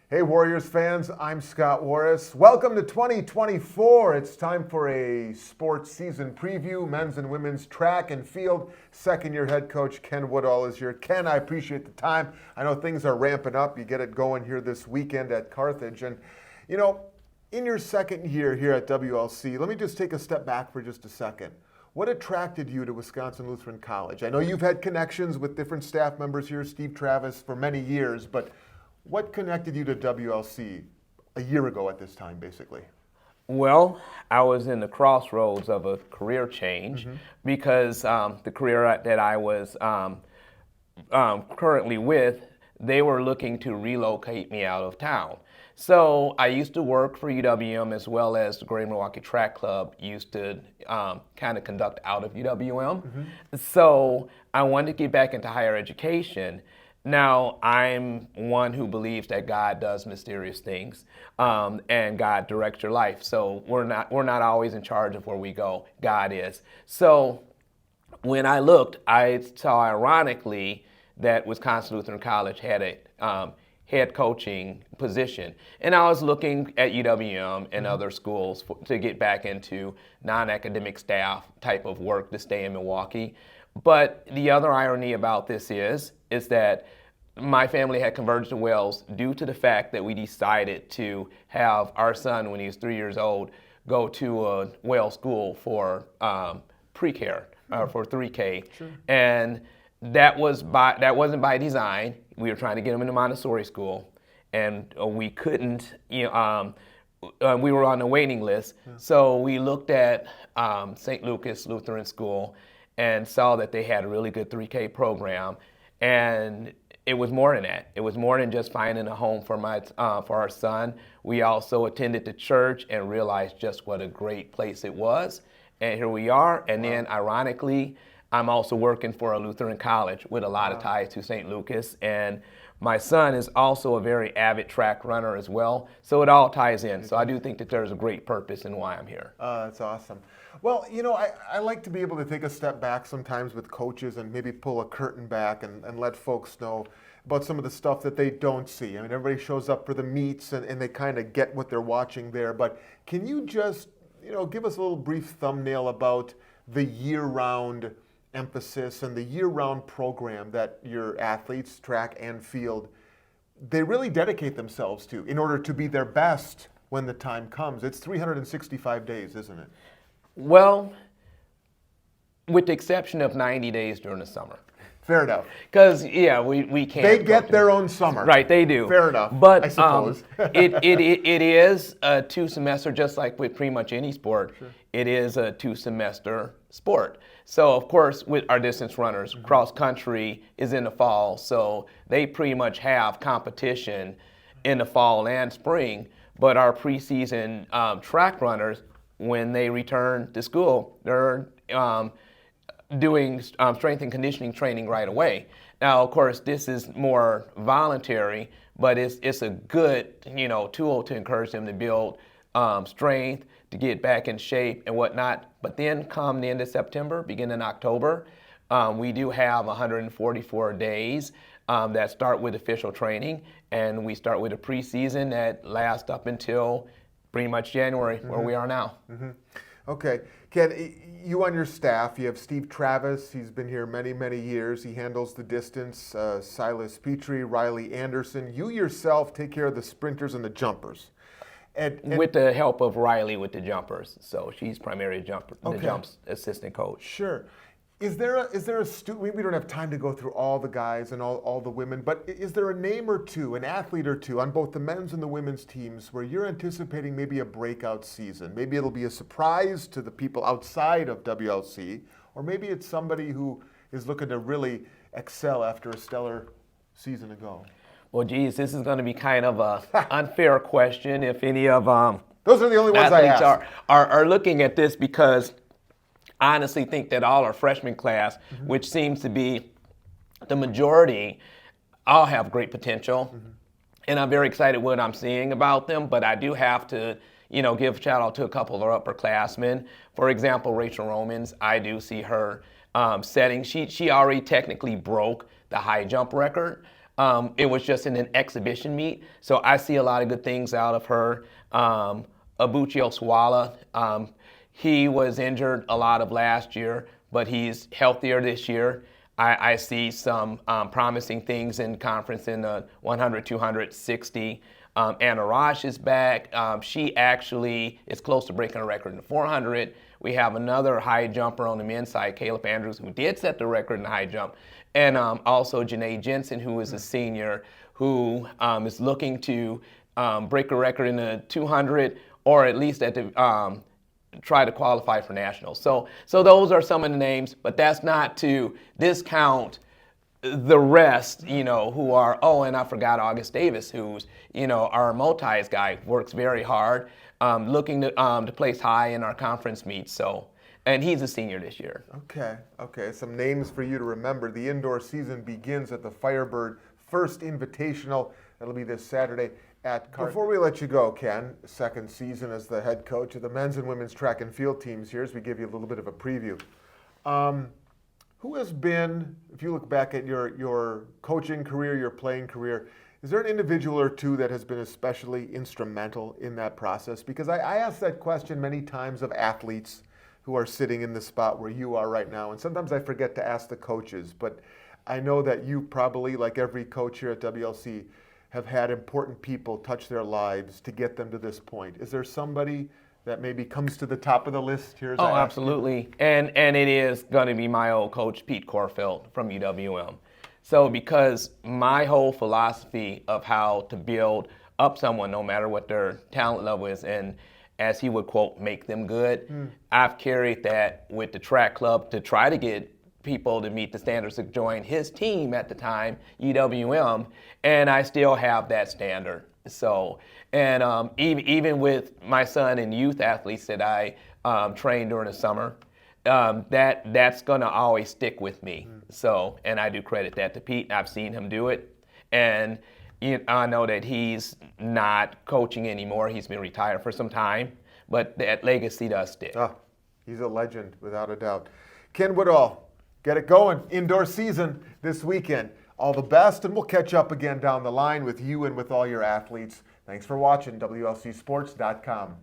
Hey Warriors fans, I'm Scott Warris. Welcome to 2024. It's time for a sports season preview, men's and women's track and field. Second-year head coach Ken Woodall is here. Ken, I appreciate the time. I know things are ramping up. You get it going here this weekend at Carthage. And, you know, in your second year here at WLC, let me just take a step back for just a second. What attracted you to Wisconsin Lutheran College? I know you've had connections with different staff members here, Steve Travis, for many years, but what connected you to WLC a year ago at this time, basically? Well, I was in the crossroads of a career change because the career that I was currently with, they were looking to relocate me out of town. So I used to work for UWM as well as the Greater Milwaukee Track Club used to kind of conduct out of UWM. So I wanted to get back into higher education. Now, I'm one who believes that God does mysterious things, and God directs your life. So we're not always in charge of where we go. God is. So when I looked, I saw ironically that Wisconsin Lutheran College had a head coaching position, and I was looking at UWM and other schools to get back into non-academic staff type of work to stay in Milwaukee. But the other irony about this is that my family had converged to Wales due to the fact that we decided to have our son, when he was 3 years old, go to a Wales school for pre-care, for 3K. Sure. And that wasn't by design. We were trying to get him into Montessori school, and we couldn't, we were on the waiting list. So we looked at St. Lucas Lutheran School and saw that they had a really good 3K program. And it was more than that. It was more than just finding a home for our son. We also attended the church and realized just what a great place it was. And here we are. And then, ironically, I'm also working for a Lutheran college with a lot of ties to St. Lucas. And my son is also a very avid track runner as well. So it all ties in. So I do think that there's a great purpose in why I'm here. That's awesome. Well, you know, I like to be able to take a step back sometimes with coaches and maybe pull a curtain back and let folks know about some of the stuff that they don't see. I mean, everybody shows up for the meets and they kind of get what they're watching there. But can you just, give us a little brief thumbnail about the year-round emphasis and the year-round program that your athletes, track and field, they really dedicate themselves to in order to be their best when the time comes? It's 365 days, isn't it? Well, with the exception of 90 days during the summer. Fair enough. Because, we can't. They get their own summer. Right, they do. Fair enough, But I suppose. it is a two-semester, just like with pretty much any sport. Sure. It is a two-semester sport. So, of course, with our distance runners, cross-country is in the fall, so they pretty much have competition in the fall and spring. But our preseason track runners, when they return to school, they're doing strength and conditioning training right away. Now, of course, this is more voluntary, but it's a good tool to encourage them to build strength, to get back in shape and whatnot. But then come the end of September, beginning in October, we do have 144 days that start with official training, and we start with a preseason that lasts up until pretty much January, where we are now. Okay. Ken, you on your staff, you have Steve Travis. He's been here many, many years. He handles the distance. Silas Petrie, Riley Anderson. You yourself take care of the sprinters and the jumpers. And with the help of Riley with the jumpers. So she's primarily the jumps assistant coach. Sure. Is there a student, we don't have time to go through all the guys and all the women, but is there a name or two, an athlete or two on both the men's and the women's teams where you're anticipating maybe a breakout season? Maybe it'll be a surprise to the people outside of WLC, or maybe it's somebody who is looking to really excel after a stellar season ago. Well, geez, this is going to be kind of an unfair question if any of those are the only ones I ask. Are looking at this, because I honestly think that all our freshman class, which seems to be the majority, all have great potential. And I'm very excited what I'm seeing about them, but I do have to, give a shout out to a couple of our upperclassmen. For example, Rachel Romans, I do see her setting. She already technically broke the high jump record. It was just in an exhibition meet. So I see a lot of good things out of her. Abuchi Oswala, he was injured a lot of last year, but he's healthier this year. I see some promising things in conference in the 100, 200, 60. Anna Rosh is back. She actually is close to breaking a record in the 400. We have another high jumper on the men's side, Caleb Andrews, who did set the record in the high jump. And also Janae Jensen, who is a senior, who is looking to break a record in the 200 or at least at the try to qualify for nationals. So those are some of the names, but that's not to discount the rest, who are, and I forgot August Davis, who's, our multis guy, works very hard, looking to place high in our conference meets. So, and he's a senior this year. Okay. Some names for you to remember. The indoor season begins at the Firebird First Invitational. That'll be this Saturday at Carton. Before we let you go, Ken, second season as the head coach of the men's and women's track and field teams here, as we give you a little bit of a preview. Who has been, if you look back at your coaching career, your playing career, is there an individual or two that has been especially instrumental in that process? Because I ask that question many times of athletes who are sitting in the spot where you are right now, and sometimes I forget to ask the coaches, but I know that you probably, like every coach here at WLC, have had important people touch their lives to get them to this point. Is there somebody that maybe comes to the top of the list here? Absolutely. And it is going to be my old coach, Pete Corfield from UWM. So because my whole philosophy of how to build up someone, no matter what their talent level is, and as he would quote, make them good, I've carried that with the track club to try to get people to meet the standards to join his team at the time, UWM, and I still have that standard. So, and even with my son and youth athletes that I train during the summer, that's gonna always stick with me. So, and I do credit that to Pete. I've seen him do it, and I know that he's not coaching anymore. He's been retired for some time, but that legacy does stick. He's a legend, without a doubt. Ken Woodall, get it going. Indoor season this weekend. All the best, and we'll catch up again down the line with you and with all your athletes. Thanks for watching, WLCSports.com.